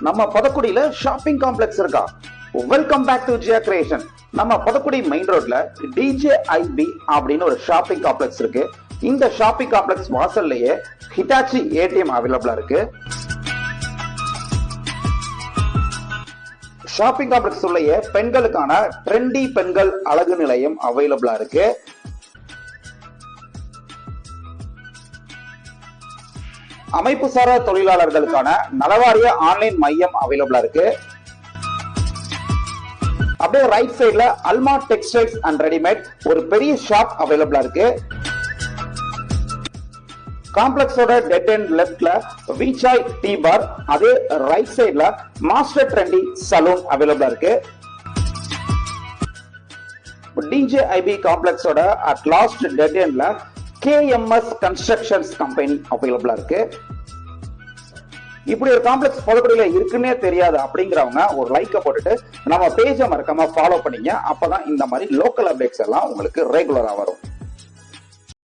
நம்ம பதக்குடியில shopping complex இருக்கா? Welcome back to Jiya creation. நம்ம பதக்குடி மெயின் ரோட்ல DJIB அப்படின்னு ஒரு ஷாப்பிங் காம்ப்ளெக்ஸ் இருக்கு. இந்த ஷாப்பிங் காம்ப்ளெக்ஸ் வாசல்லையே ஹிட்டாச்சி ATM அவைலபிளா இருக்கு. ஷாப்பிங் காம்ப்ளெக்ஸ் உள்ளே பெண்களுக்கான ட்ரெண்டி பெண்கள் அழகு நிலையம் அவைலபிளா இருக்கு. அமைப்பு சாரா தொழிலாளர்களுக்கான நலவாரிய ஆன்லைன் மையம் அவைலபிளா இருக்கு. அப்படியே ரைட் சைடுல அல்மா டெக்ஸ்டைல்ஸ் அண்ட் ரெடிமேட் ஒரு பெரிய ஷாப் அவைலபிளா இருக்கு. காம்ப்ளெக்ஸோட டெட் எண்ட் லெஃப்ட்ல விசாய் டீ பார், அதே ரைட் சைடுல மாஸ்டர் ட்ரெண்டி சலூன் அவைலபிளா இருக்கு. DJIB காம்ப்ளெக்ஸோட அட் லாஸ்ட் டெட் எண்ட்ல KMS கன்ஸ்ட்ரக்ஷன்ஸ் கம்பெனி அவைலபிளா இருக்கு. இப்படி ஒரு காம்ப்ளெக்ஸ் பதக்குடியில இருக்குன்னே தெரியாது அப்படிங்கிறவங்க ஒரு லைக்க போட்டுட்டு நம்ம பேஜை மறக்காம ஃபாலோ பண்ணீங்க. அப்பதான் இந்த மாதிரி லோக்கல் அப்டேட்ஸ் எல்லாம் உங்களுக்கு ரெகுலரா வரும்.